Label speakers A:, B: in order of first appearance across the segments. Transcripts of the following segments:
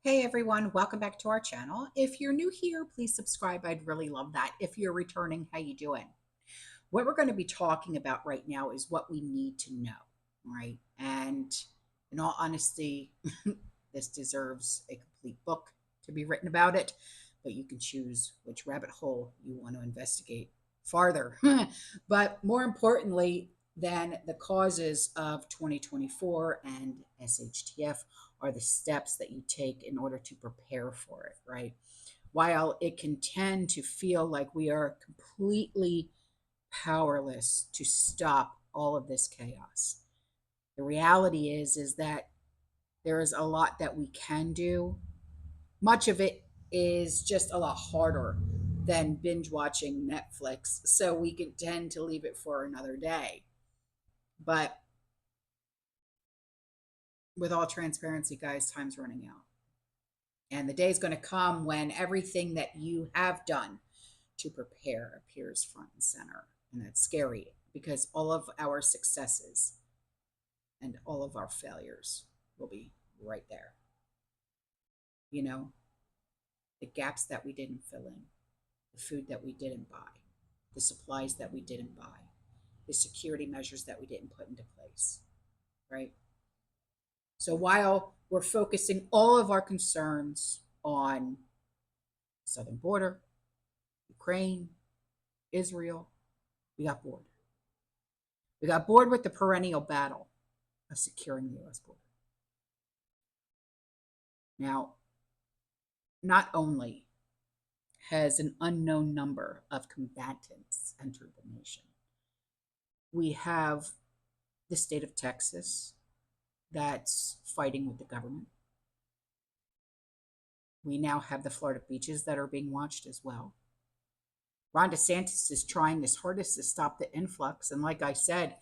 A: Hey everyone, welcome back to our channel. If you're new here, please subscribe. I'd really love that. If you're returning, how you doing? What we're going to be talking about right now is what we need to know, right? And in all honesty, this deserves a complete book to be written about it, but you can choose which rabbit hole you want to investigate farther. But more importantly than the causes of 2024 and SHTF are the steps that you take in order to prepare for it, right? While it can tend to feel like we are completely powerless to stop all of this chaos, the reality is that there is a lot that we can do. Much of it is just a lot harder than binge watching Netflix, so we can tend to leave it for another day. But with all transparency, guys, time's running out. And the day is going to come when everything that you have done to prepare appears front and center. And that's scary because all of our successes and all of our failures will be right there. You know, the gaps that we didn't fill in, the food that we didn't buy, the supplies that we didn't buy, the security measures that we didn't put into place, right? So while we're focusing all of our concerns on the southern border, Ukraine, Israel, we got bored. We got bored with the perennial battle of securing the US border. Now, not only has an unknown number of combatants entered the nation, we have the state of Texas that's fighting with the government. We now have the Florida beaches that are being watched as well. Ron DeSantis is trying his hardest to stop the influx. And like I said,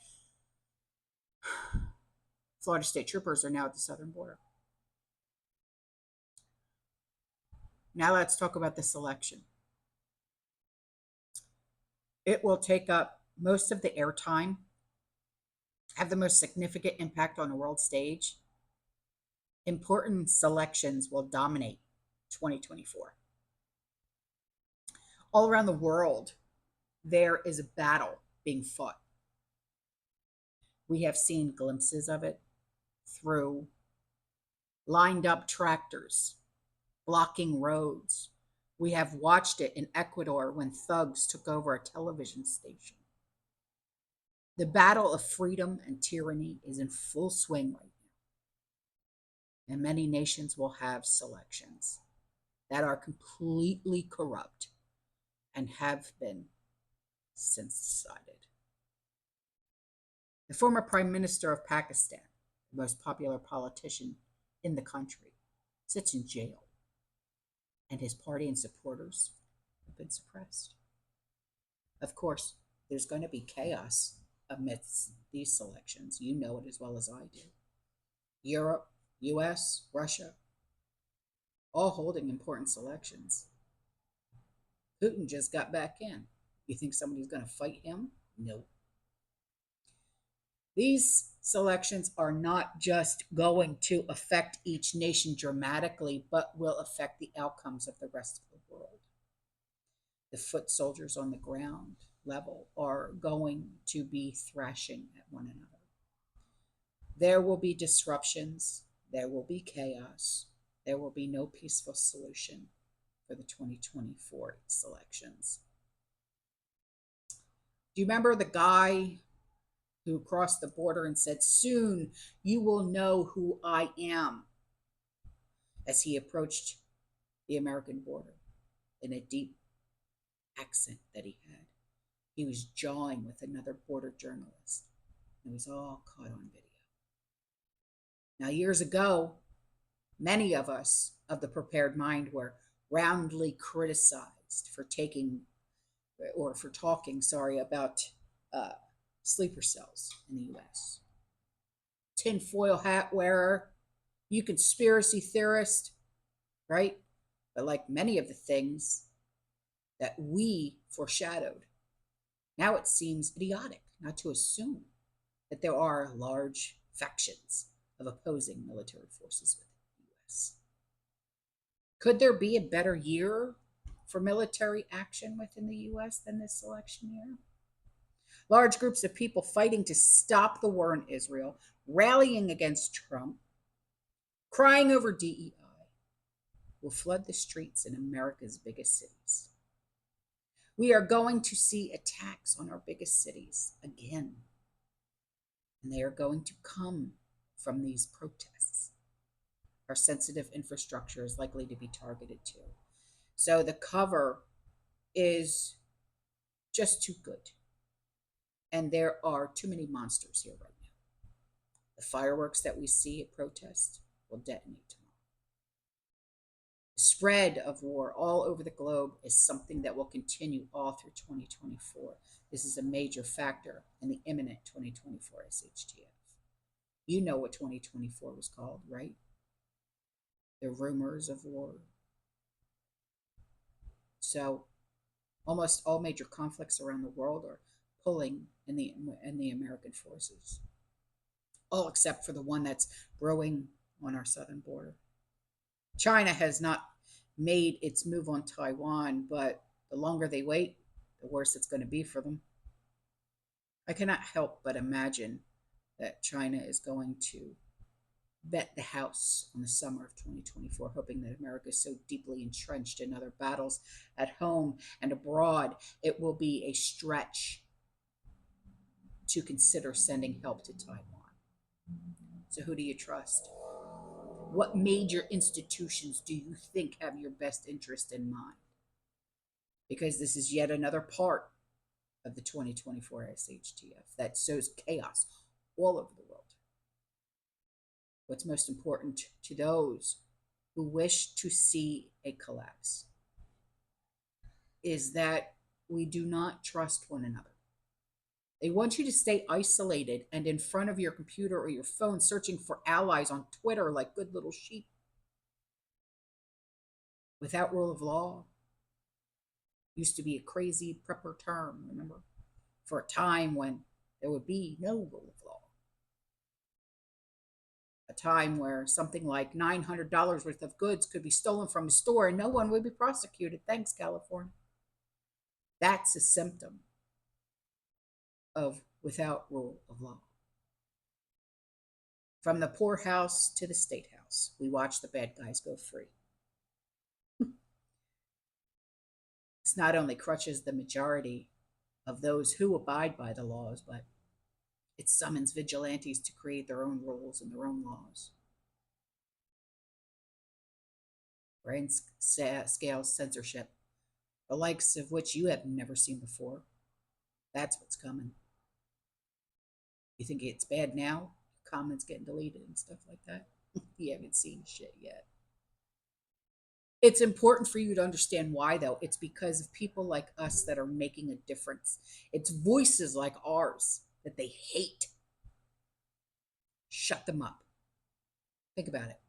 A: Florida state troopers are now at the southern border. Now let's talk about this election. It will take up most of the airtime, have the most significant impact on the world stage. Important selections will dominate 2024. All around the world, there is a battle being fought. We have seen glimpses of it through lined up tractors, blocking roads. We have watched it in Ecuador when thugs took over a television station. The battle of freedom and tyranny is in full swing right now. And many nations will have selections that are completely corrupt and have been since decided. The former Prime Minister of Pakistan, the most popular politician in the country, sits in jail, and his party and supporters have been suppressed. Of course, there's going to be chaos amidst these selections. You know it as well as I do. Europe, US, Russia, all holding important selections. Putin just got back in. You think somebody's going to fight him? No. These selections are not just going to affect each nation dramatically, but will affect the outcomes of the rest of the world. The foot soldiers on the ground level are going to be thrashing at one another. There will be disruptions. There will be chaos. There will be no peaceful solution for the 2024 selections. Do you remember the guy who crossed the border and said, "Soon you will know who I am," as he approached the American border in a deep accent that he had? He was jawing with another border journalist. It was all caught on video. Now, years ago, many of us of the prepared mind were roundly criticized for talking about sleeper cells in the US. Tinfoil hat wearer, you conspiracy theorist, right? But like many of the things that we foreshadowed, now it seems idiotic not to assume that there are large factions of opposing military forces within the US. Could there be a better year for military action within the US than this election year? Large groups of people fighting to stop the war in Israel, rallying against Trump, crying over DEI, will flood the streets in America's biggest cities. We are going to see attacks on our biggest cities again, and they are going to come from these protests. Our sensitive infrastructure is likely to be targeted too. So the cover is just too good. And there are too many monsters here right now. The fireworks that we see at protest will detonate tomorrow. The spread of war all over the globe is something that will continue all through 2024. This is a major factor in the imminent 2024 SHTF. You know what 2024 was called, right? The rumors of war. So almost all major conflicts around the world are pulling in the American forces, all except for the one that's brewing on our southern border. China has not made its move on Taiwan, but the longer they wait, the worse it's going to be for them. I cannot help but imagine that China is going to bet the house on the summer of 2024, hoping that America is so deeply entrenched in other battles at home and abroad, it will be a stretch to consider sending help to Taiwan. So, who do you trust? What major institutions do you think have your best interest in mind? Because this is yet another part of the 2024 SHTF that sows chaos all over the world. What's most important to those who wish to see a collapse is that we do not trust one another. They want you to stay isolated and in front of your computer or your phone searching for allies on Twitter like good little sheep. Without rule of law used to be a crazy prepper term, remember? For a time when there would be no rule of law. A time where something like $900 worth of goods could be stolen from a store and no one would be prosecuted. Thanks, California. That's a symptom of without rule of law. From the poorhouse to the state house, we watch the bad guys go free. This not only crushes the majority of those who abide by the laws, but it summons vigilantes to create their own rules and their own laws. Grand scale censorship, the likes of which you have never seen before. That's what's coming. You think it's bad now? Comments getting deleted and stuff like that? You haven't seen shit yet. It's important for you to understand why, though. It's because of people like us that are making a difference. It's voices like ours that they hate. Shut them up. Think about it.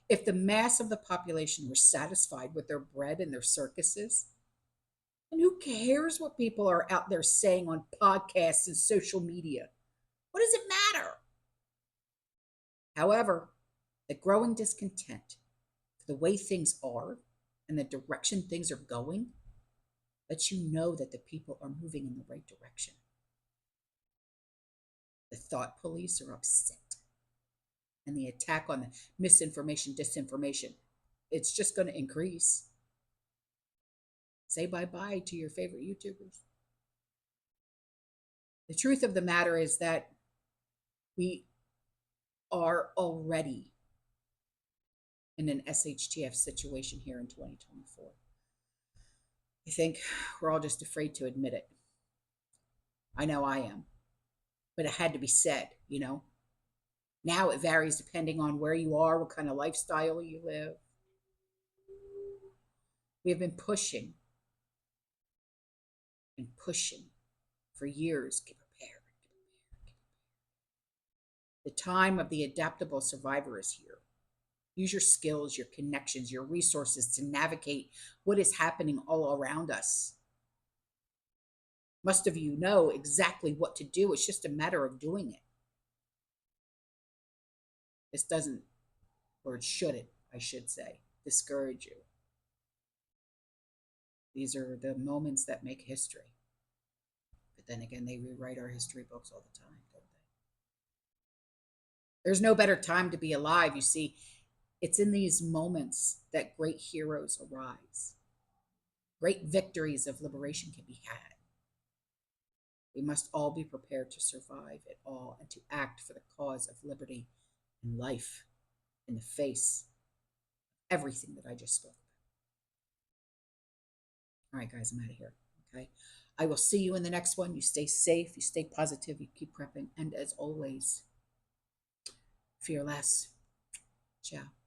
A: If the mass of the population were satisfied with their bread and their circuses, and who cares what people are out there saying on podcasts and social media? What does it matter? However, the growing discontent for the way things are and the direction things are going lets you know that the people are moving in the right direction. The thought police are upset. And the attack on the misinformation, disinformation, it's just going to increase. Say bye-bye to your favorite YouTubers. The truth of the matter is that we are already in an SHTF situation here in 2024. I think we're all just afraid to admit it. I know I am. But it had to be said, you know. Now it varies depending on where you are, what kind of lifestyle you live. We have been pushing and pushing for years. Get prepared. The time of the adaptable survivor is here. Use your skills, your connections, your resources to navigate what is happening all around us. Most of you know exactly what to do. It's just a matter of doing it. This doesn't, or it shouldn't, I should say, discourage you. These are the moments that make history. But then again, they rewrite our history books all the time, don't they? There's no better time to be alive. You see, it's in these moments that great heroes arise. Great victories of liberation can be had. We must all be prepared to survive it all and to act for the cause of liberty and life in the face of everything that I just spoke about. All right, guys, I'm out of here. Okay. I will see you in the next one. You stay safe, you stay positive, you keep prepping. And as always, fear less. Ciao.